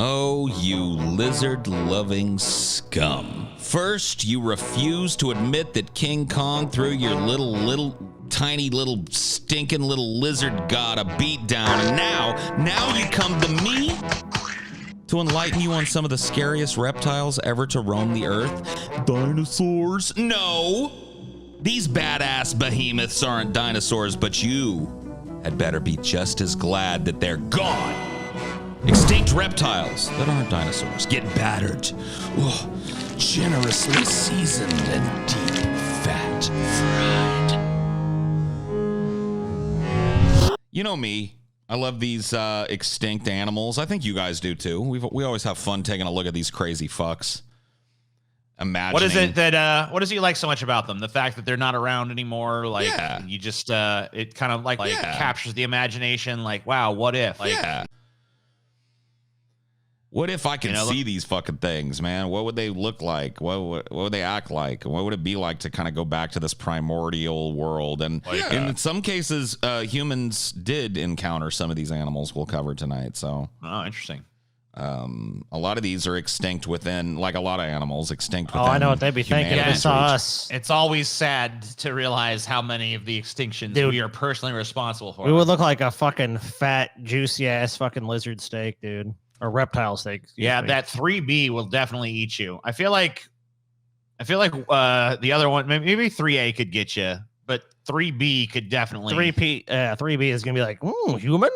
Oh, you lizard-loving scum. First, you refuse to admit that King Kong threw your tiny little stinking little lizard god a beat down, and now you come to me to enlighten you on some of the scariest reptiles ever to roam the earth. Dinosaurs? No! These badass behemoths aren't dinosaurs, but you had better be just as glad that they're gone. Extinct reptiles that aren't dinosaurs get battered, generously seasoned and deep fat fried. You know me. I love these extinct animals. I think you guys do too. We always have fun taking a look at these crazy fucks. Imagining. What is it that what does you like so much about them? The fact that they're not around anymore, like you just it kind of like captures the imagination. Like, wow, what if? Like, what if I could see these fucking things, man? What would they look like? What would they act like? What would it be like to kind of go back to this primordial world? And in some cases, humans did encounter some of these animals we'll cover tonight. So, interesting. A lot of these are extinct within, like a lot of animals, extinct within. Oh, I know what they'd be thinking if they saw us. It's always sad to realize how many of the extinctions we are personally responsible for. We would look like a fucking fat, juicy ass fucking lizard steak, dude. Or reptile steak. Yeah, that 3B will definitely eat you. I feel like the other one, maybe 3A could get you, but 3B could definitely. 3B is gonna be like, human.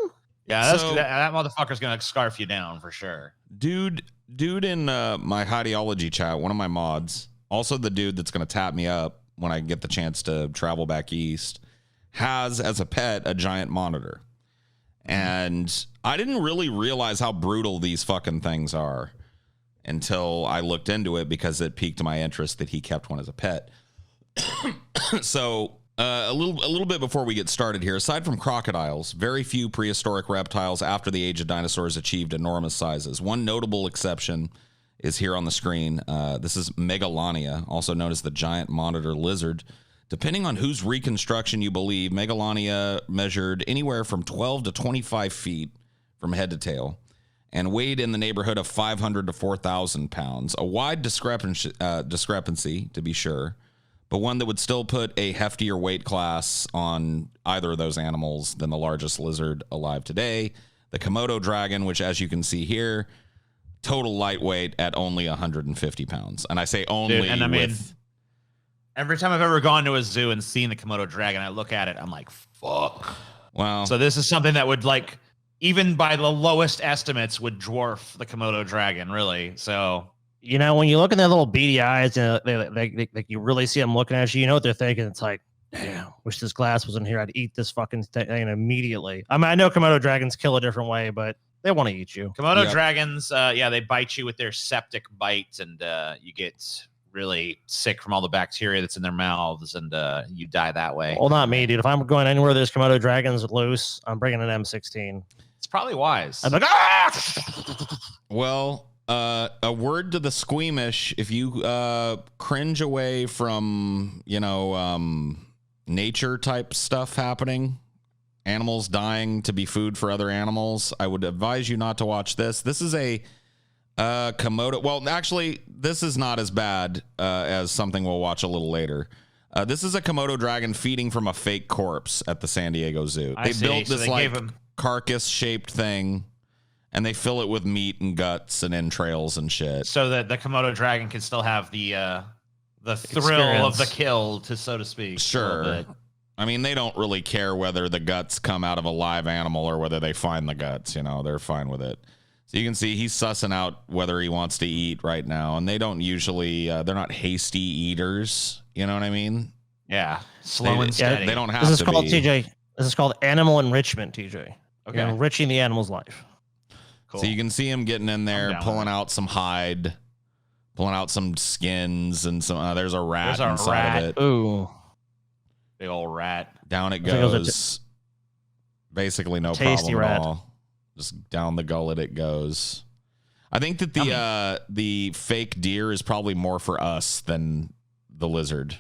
Yeah, that motherfucker's gonna scarf you down for sure. Dude in my ideology chat, one of my mods, also the dude that's gonna tap me up when I get the chance to travel back east, has as a pet a giant monitor. And I didn't really realize how brutal these fucking things are until I looked into it, because it piqued my interest that he kept one as a pet. So a little bit before we get started here, aside from crocodiles, very few prehistoric reptiles after the age of dinosaurs achieved enormous sizes. One notable exception is here on the screen. This is Megalania, also known as the giant monitor lizard. Depending on whose reconstruction you believe, Megalania measured anywhere from 12 to 25 feet from head to tail and weighed in the neighborhood of 500 to 4,000 pounds. A wide discrepancy, to be sure, but one that would still put a heftier weight class on either of those animals than the largest lizard alive today, the Komodo dragon, which, as you can see here, total lightweight at only 150 pounds. And I say only. Dude, and I mean, every time I've ever gone to a zoo and seen the Komodo dragon, I look at it, I'm like, fuck. Wow. So this is something that would, like, even by the lowest estimates, would dwarf the Komodo dragon, really. So, you know, when you look at their little beady eyes and they you really see them looking at you, you know what they're thinking. It's like, damn, wish this glass was in here. I'd eat this fucking thing immediately. I mean, I know Komodo dragons kill a different way, but they want to eat you. Komodo dragons, they bite you with their septic bite, and you get really sick from all the bacteria that's in their mouths, and you die that way. Well, not me, dude. If I'm going anywhere there's Komodo dragons loose, I'm bringing an M16. It's probably wise. I'm like, Well, a word to the squeamish: if you cringe away from, nature type stuff happening, animals dying to be food for other animals, I would advise you not to watch this. This is a Komodo. Well, actually, this is not as bad as something we'll watch a little later. This is a Komodo dragon feeding from a fake corpse at the San Diego Zoo. They built this carcass-shaped thing, and they fill it with meat and guts and entrails and shit, so that the Komodo dragon can still have the thrill of the kill, so to speak. Sure. I mean, they don't really care whether the guts come out of a live animal or whether they find the guts. They're fine with it. So you can see he's sussing out whether he wants to eat right now. And they don't usually, they're not hasty eaters. You know what I mean? Yeah. Slow and steady. They don't have to be. TJ. This is called animal enrichment, TJ. Okay. You're enriching the animal's life. Cool. So you can see him getting in there, pulling out some hide, pulling out some skins, and some, there's a rat inside of it. Ooh. Big old rat. Down it goes. Basically no problem at all. Just down the gullet it goes. I think that the fake deer is probably more for us than the lizard.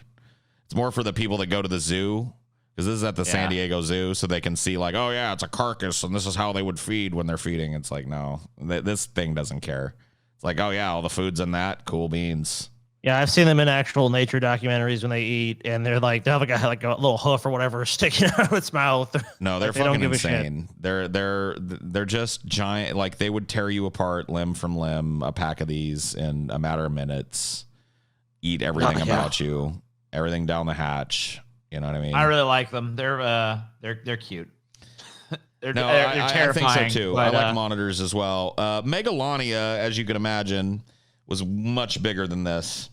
It's more for the people that go to the zoo Because this is at the San Diego Zoo, so they can see like, oh yeah, it's a carcass, and this is how they would feed when they're feeding. It's like, no, this thing doesn't care. It's like, oh yeah, all the food's in that. Cool beans. Yeah, I've seen them in actual nature documentaries when they eat, and they're like, they have like a little hoof or whatever sticking out of its mouth. No, they're like, they fucking insane. They're just giant. Like they would tear you apart limb from limb. A pack of these in a matter of minutes. Eat everything about you. Everything down the hatch. You know what I mean? I really like them. They're cute. they're terrifying. I think so too. But, I like monitors as well. Megalania, as you can imagine, was much bigger than this.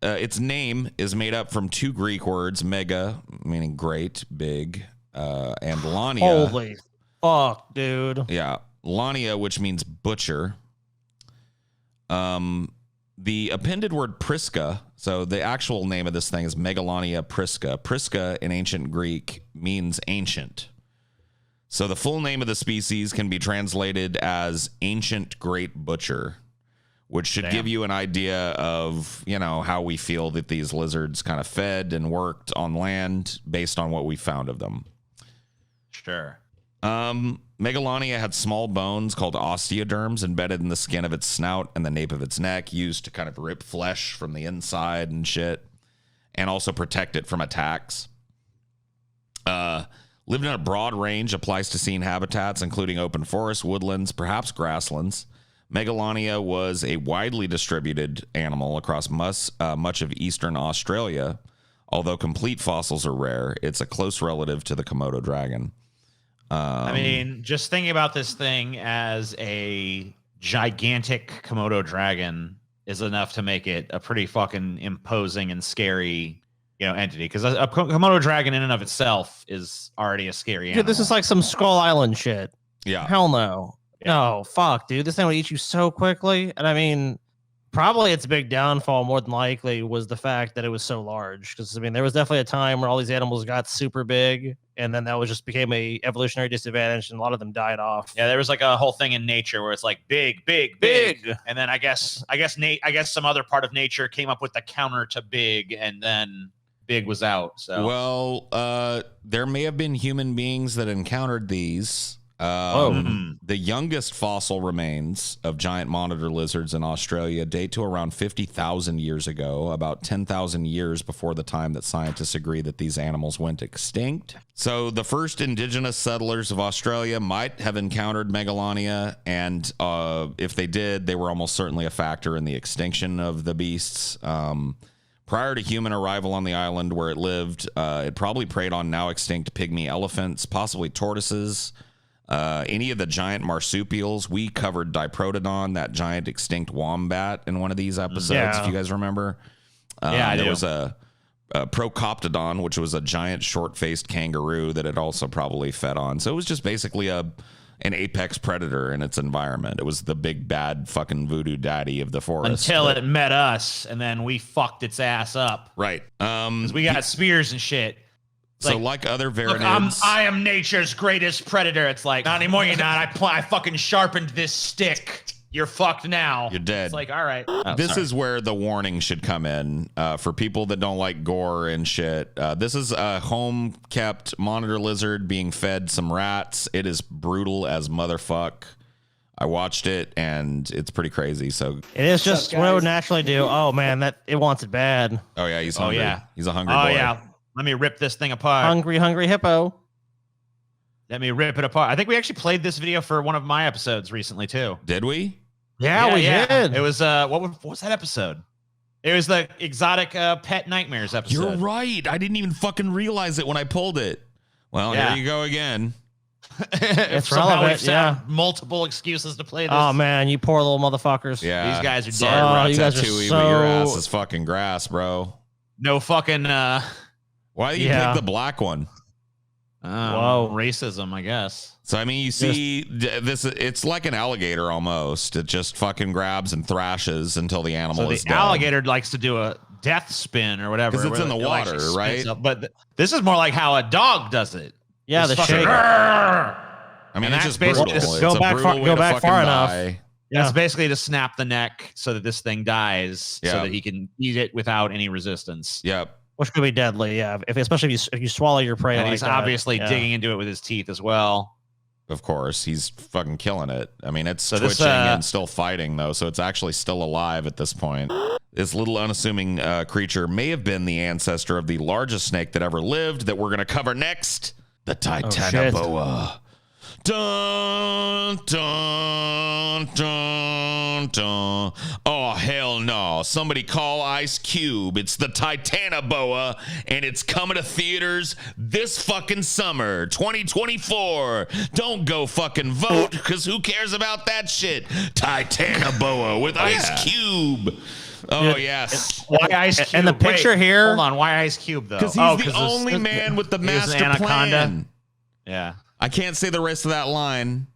Its name is made up from two Greek words, mega, meaning great, big, and lania. Holy fuck, dude. Yeah. Lania, which means butcher. The appended word prisca, so the actual name of this thing is Megalania prisca. Prisca in ancient Greek means ancient. So the full name of the species can be translated as ancient great butcher, which should give you an idea of, you know, how we feel that these lizards kind of fed and worked on land based on what we found of them. Sure. Megalania had small bones called osteoderms embedded in the skin of its snout and the nape of its neck, used to kind of rip flesh from the inside and shit, and also protect it from attacks. Lived in a broad range of Pleistocene habitats, including open forests, woodlands, perhaps grasslands. Megalania was a widely distributed animal across much of eastern Australia. Although complete fossils are rare, it's a close relative to the Komodo dragon. I mean, just thinking about this thing as a gigantic Komodo dragon is enough to make it a pretty fucking imposing and scary, entity. Because a Komodo dragon in and of itself is already a scary animal. Dude, this is like some Skull Island shit. Yeah. Hell no. Yeah. No, fuck, dude. This thing will eat you so quickly. And I mean, probably its big downfall, more than likely, was the fact that it was so large. Because, I mean, there was definitely a time where all these animals got super big, and then that was just became a evolutionary disadvantage, and a lot of them died off. Yeah, there was like a whole thing in nature where it's like big, and then I guess some other part of nature came up with the counter to big, and then big was out. So well, there may have been human beings that encountered these. The youngest fossil remains of giant monitor lizards in Australia date to around 50,000 years ago, about 10,000 years before the time that scientists agree that these animals went extinct. So the first indigenous settlers of Australia might have encountered Megalania, and if they did, they were almost certainly a factor in the extinction of the beasts. Prior to human arrival on the island where it lived, it probably preyed on now extinct pygmy elephants, possibly tortoises, any of the giant marsupials. We covered Diprotodon, that giant extinct wombat, in one of these episodes, if you guys remember. There was a Procoptodon, which was a giant short-faced kangaroo that it also probably fed on. So it was just basically an apex predator in its environment. It was the big bad fucking voodoo daddy of the forest. Until it met us, and then we fucked its ass up. Right. 'Cause we got spears and shit. So like other varanids, look, I am nature's greatest predator. It's like, not anymore, you're not. I fucking sharpened this stick. You're fucked now. You're dead. It's like, all right. This is where the warning should come in for people that don't like gore and shit. This is a home-kept monitor lizard being fed some rats. It is brutal as motherfuck. I watched it, and it's pretty crazy. So it is just what it would naturally do. Oh, man, it wants it bad. Oh, yeah, he's hungry. He's a hungry boy. Oh, yeah. Let me rip this thing apart. Hungry hippo. Let me rip it apart. I think we actually played this video for one of my episodes recently, too. Did we? Yeah, we did. It was, what was that episode? It was the exotic pet nightmares episode. You're right. I didn't even fucking realize it when I pulled it. Well, here you go again. It's relevant, multiple excuses to play this. Oh, man, you poor little motherfuckers. Yeah. These guys are dead. Sorry, you guys are Ratatouille, but your ass is fucking grass, bro. No fucking... Why do you pick the black one? Whoa, racism, I guess. So I mean, you see this. It's like an alligator almost. It just fucking grabs and thrashes until the animal is dead. The alligator likes to do a death spin or whatever because it's in the water, right? But this is more like how a dog does it. Yeah, the shake. I mean, it's just brutal. Go back far enough. Yeah. That's basically to snap the neck so that this thing dies, so that he can eat it without any resistance. Yep. Which could be deadly, yeah. Especially if you swallow your prey. And like he's that, obviously digging into it with his teeth as well. Of course, he's fucking killing it. I mean, it's So twitching and still fighting, though, so it's actually still alive at this point. This little unassuming creature may have been the ancestor of the largest snake that ever lived that we're going to cover next, the Titanoboa. Dun, dun, dun, dun. Oh, hell no. Somebody call Ice Cube. It's the Titanoboa, and it's coming to theaters this fucking summer, 2024. Don't go fucking vote, because who cares about that shit? Titanoboa with Ice Cube. Oh, yes. Why Ice Cube? And the picture here. Hold on. Why Ice Cube, though? Because he's the only man with the master plan. Yeah. I can't say the rest of that line,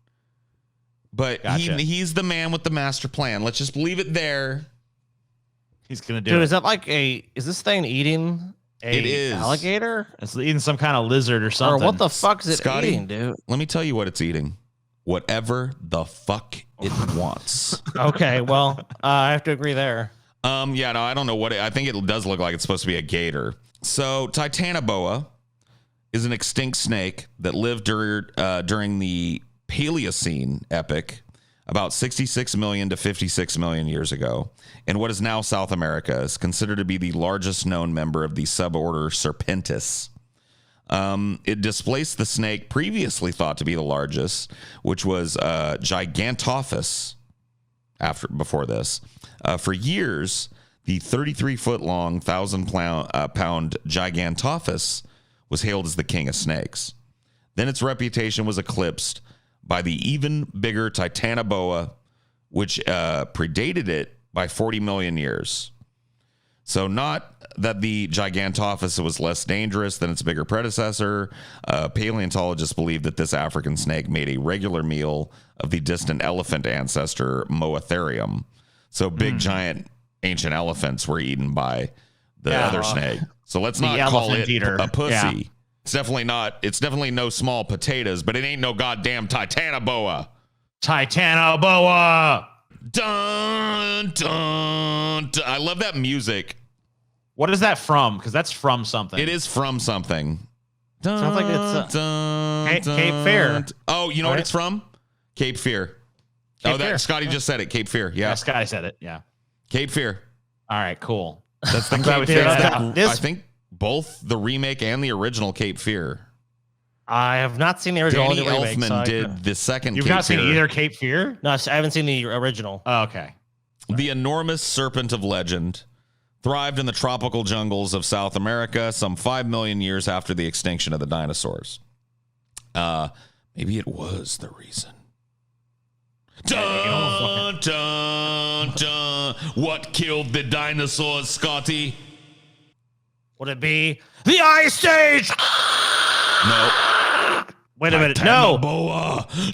but Gotcha. he's the man with the master plan. Let's just leave it there. He's going to do Dude, it. is that like is this thing eating It is. alligator? It's eating some kind of lizard or something. Or what the fuck is it Scotty, eating, dude? Let me tell you what it's eating. Whatever the fuck it wants. Okay, well, I have to agree there. Yeah, no, I don't know what I think it does look like. It's supposed to be a gator. So Titanoboa is an extinct snake that lived during the Paleocene epoch about 66 million to 56 million years ago. In what is now South America, is considered to be the largest known member of the suborder Serpentis. It displaced the snake previously thought to be the largest, which was Gigantophus before this. For years, the 33-foot-long, 1,000-pound Gigantophus was hailed as the king of snakes. Then its reputation was eclipsed by the even bigger Titanoboa, which predated it by 40 million years. So not that the Gigantophus was less dangerous than its bigger predecessor. Paleontologists believe that this African snake made a regular meal of the distant elephant ancestor Moatherium. So big, giant, ancient elephants were eaten by the other snake. So let's not call it a pussy. Yeah. It's definitely no small potatoes, but it ain't no goddamn Titanoboa. Titanoboa. Dun, dun, dun. I love that music. What is that from? Because that's from something. It is from something. Dun, Sounds like it's Cape Fear. Oh, you know what it's from? Cape Fear. Fear. Scotty just said it. Cape Fear. Yeah. Scotty said it. Yeah. Cape Fear. All right, cool. That's the Cape Fear. I think both the remake and the original Cape Fear. I have not seen the original. Danny Elfman did the second. You've not seen either Cape Fear? No, I haven't seen the original. Oh, okay. The enormous serpent of legend thrived in the tropical jungles of South America some 5 million years after the extinction of the dinosaurs. Maybe it was the reason. Dun, dun, dun. What killed the dinosaurs, Scotty? Would it be the Ice Age? No. Wait a minute. No.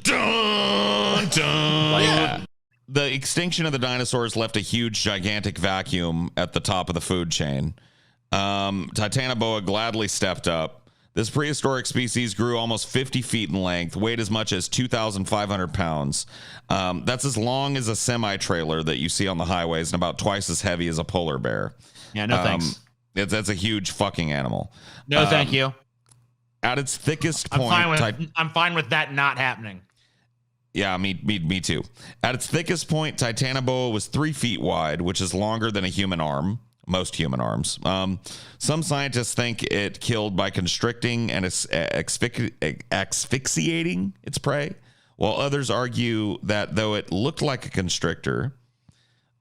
Dun, dun. Yeah. The extinction of the dinosaurs left a huge, gigantic vacuum at the top of the food chain. Titanoboa gladly stepped up. This prehistoric species grew almost 50 feet in length, weighed as much as 2,500 pounds. That's as long as a semi-trailer that you see on the highways and about twice as heavy as a polar bear. Yeah, no thanks. That's a huge fucking animal. No, thank you. At its thickest point... I'm fine with that not happening. Yeah, me too. At its thickest point, Titanoboa was 3 feet wide, which is longer than a human arm. Most human arms. Some scientists think it killed by constricting and asphyxiating its prey, while others argue that though it looked like a constrictor,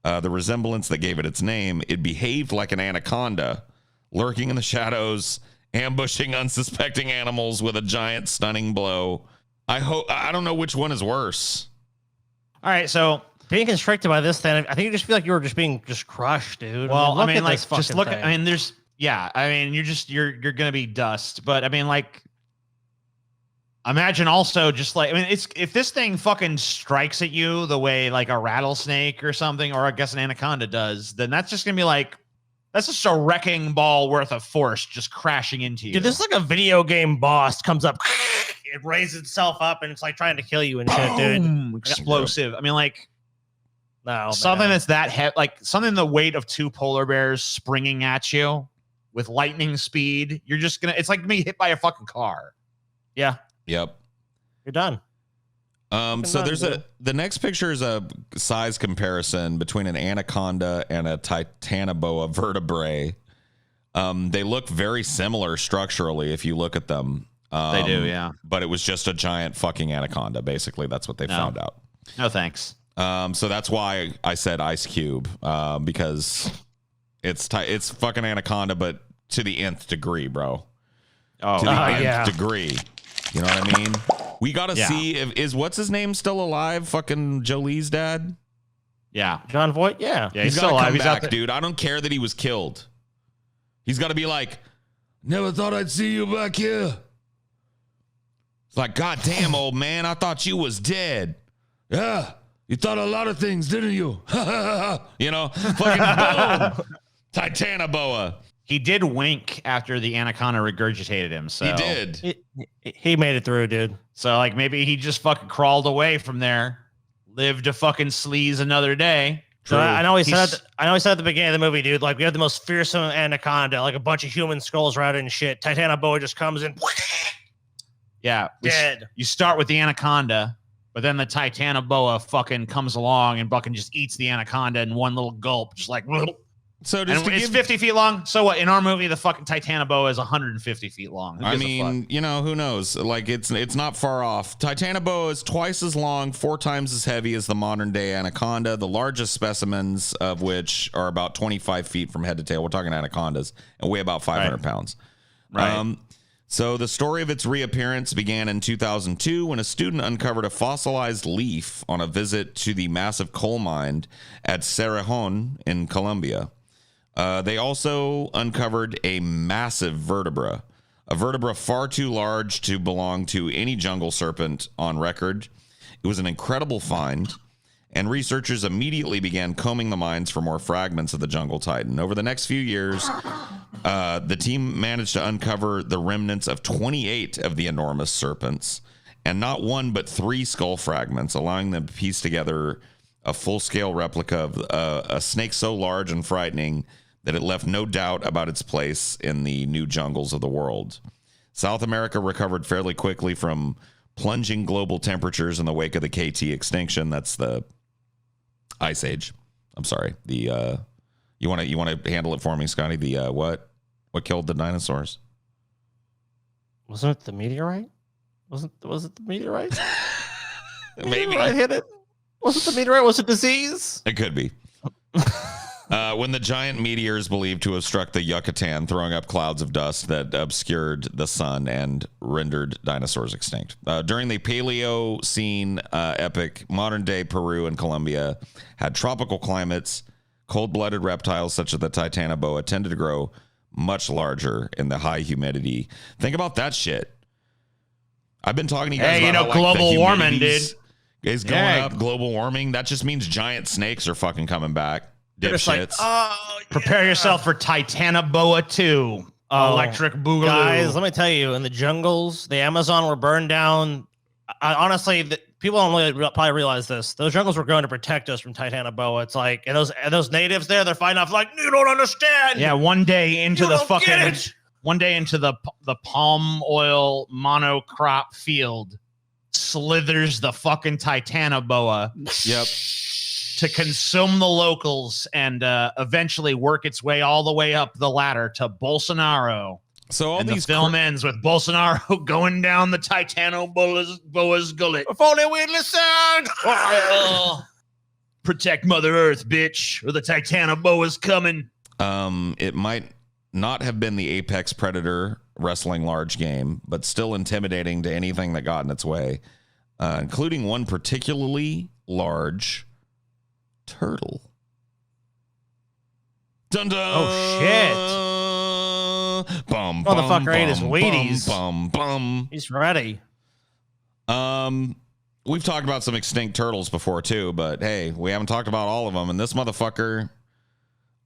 the resemblance that gave it its name, it behaved like an anaconda, lurking in the shadows, ambushing unsuspecting animals with a giant, stunning blow. I don't know which one is worse. All right, so being constricted by this thing, I think you just feel like you were just being crushed, dude. Well, I mean, like, just look at, I mean, you're gonna be dust, but I mean, like, imagine also just like, I mean, if this thing fucking strikes at you the way like a rattlesnake or something, or I guess an anaconda does, then that's just gonna be like, that's just a wrecking ball worth of force just crashing into you. Dude, this is like a video game boss comes up, it raises itself up, and it's like trying to kill you and shit, dude. Explosive. I mean, like, no, something that's that heavy, like something the weight of 2 polar bears springing at you. with lightning speed, you're just gonna. It's like being hit by a fucking car. Yeah. Yep. You're done. So there's the next picture is a size comparison between an anaconda and a Titanoboa vertebrae. They look very similar structurally if you look at them. They do, yeah. But it was just a giant fucking anaconda. Basically, that's what they found out. No thanks. So that's why I said Ice Cube, because it's fucking anaconda, but to the nth degree, bro. Oh, to the nth degree. You know what I mean? We got to see is what's his name still alive? Fucking Jolie's dad. Yeah, John Voight. Yeah, he's still alive. He's back, dude. I don't care that he was killed. He's got to be like, never thought I'd see you back here. It's like, God damn, old man, I thought you was dead. Yeah, you thought a lot of things, didn't you? You know, fucking boom. Titanoboa. He did wink after the anaconda regurgitated him. So he did. He made it through, dude. So like maybe he just fucking crawled away from there, lived to fucking sleaze another day. So I know he said. I know he said at the beginning of the movie, dude. Like we have the most fearsome anaconda, like a bunch of human skulls around and shit. Titanoboa just comes in. Yeah, dead. You start with the anaconda, but then the Titanoboa fucking comes along and fucking just eats the anaconda in one little gulp, just like. So it's 50 feet long. So what? In our movie, the fucking Titanoboa is 150 feet long. I mean, you know, who knows? Like it's not far off. Titanoboa is twice as long, 4 times as heavy as the modern day anaconda. The largest specimens of which are about 25 feet from head to tail. We're talking anacondas and weigh about 500 pounds. Right. So the story of its reappearance began in 2002 when a student uncovered a fossilized leaf on a visit to the massive coal mine at Cerrejón in Colombia. They also uncovered a massive vertebra, a vertebra far too large to belong to any jungle serpent on record. It was an incredible find, and researchers immediately began combing the mines for more fragments of the jungle titan. Over the next few years, the team managed to uncover the remnants of 28 of the enormous serpents, and not 1 but 3 skull fragments, allowing them to piece together a full-scale replica of a snake so large and frightening that it left no doubt about its place in the new jungles of the world. South America recovered fairly quickly from plunging global temperatures in the wake of the KT extinction. That's the Ice Age. I'm sorry. The you want to handle it for me, Scotty? The what killed the dinosaurs? Wasn't it the meteorite? Was it the meteorite? Maybe I hit it. Was it the meteorite? Was it disease? It could be. When the giant meteor is believed to have struck the Yucatan, throwing up clouds of dust that obscured the sun and rendered dinosaurs extinct. During the Paleocene epoch, modern-day Peru and Colombia had tropical climates. Cold-blooded reptiles such as the Titanoboa tended to grow much larger in the high humidity. Think about that shit. I've been talking to you guys about global warming, dude. Is going up, global warming. That just means giant snakes are fucking coming back. Dipshits. Prepare yourself for Titanoboa 2. Electric Boogaloo. Guys, let me tell you, in the jungles, the Amazon were burned down. Honestly, people don't really probably realize this. Those jungles were going to protect us from Titanoboa. It's like, and those natives there, they're fighting off like, you don't understand. Yeah, one day into the palm oil monocrop field slithers the fucking Titanoboa. Yep. To consume the locals and eventually work its way all the way up the ladder to Bolsonaro. So all these the film ends with Bolsonaro going down the Titanoboa's gullet. If only we'd listened. Protect Mother Earth, bitch, or the Titanoboa's coming. It might not have been the apex predator wrestling large game, but still intimidating to anything that got in its way, including one particularly large turtle. Dun dun. Oh shit. Bum, motherfucker ate his bum, Wheaties. Bum, bum. He's ready. We've talked about some extinct turtles before too, but hey, we haven't talked about all of them. And this motherfucker,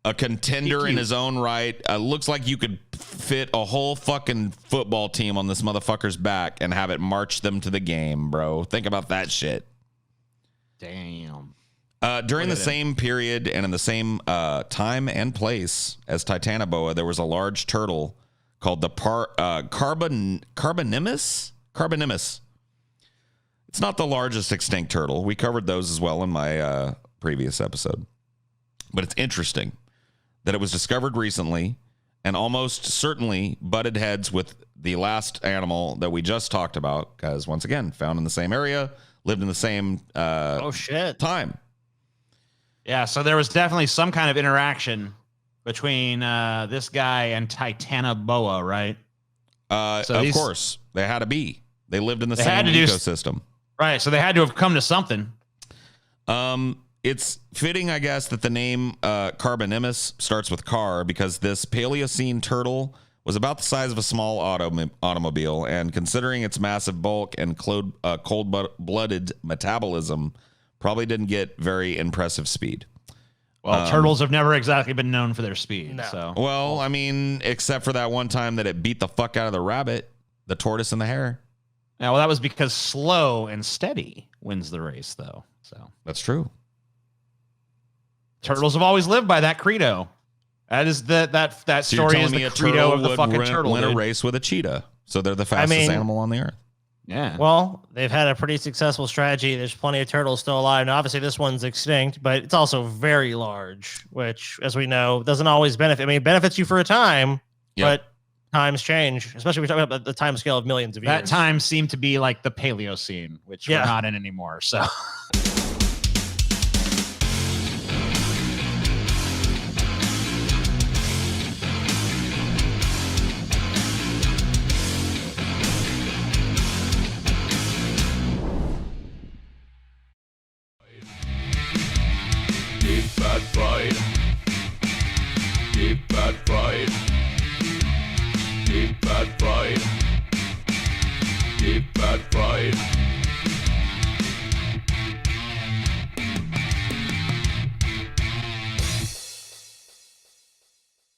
a contender in his own right, looks like you could fit a whole fucking football team on this motherfucker's back and have it march them to the game, bro. Think about that shit. Damn. During the same period and in the same time and place as Titanoboa, there was a large turtle called the Carbonemys. Carbonemys. It's not the largest extinct turtle. We covered those as well in my previous episode. But it's interesting that it was discovered recently and almost certainly butted heads with the last animal that we just talked about, because once again, found in the same area, lived in the same time. Yeah, so there was definitely some kind of interaction between this guy and Titanoboa, right? Of course, they had to be. They lived in the same ecosystem. Right, so they had to have come to something. It's fitting, I guess, that the name Carbonemys starts with car, because this Paleocene turtle was about the size of a small automobile, and considering its massive bulk and cold-blooded metabolism, probably didn't get very impressive speed. Well, turtles have never exactly been known for their speed. No. So, well, I mean, except for that one time that it beat the fuck out of the rabbit, the tortoise, and the hare. Yeah, well, that was because slow and steady wins the race, though. So that's true. Turtles have always lived by that credo. That is that So story is the credo of the fucking turtle. Win a race with a cheetah, so they're the fastest animal on the earth. Yeah. Well, they've had a pretty successful strategy. There's plenty of turtles still alive. And obviously, this one's extinct, but it's also very large, which, as we know, doesn't always benefit. I mean, it benefits you for a time, but times change, especially when we talk about the time scale of millions of years. That time seemed to be like the Paleocene, which we're not in anymore. So. Deep fat fried. Deep fat fried. Deep fat fried. Deep fat fried.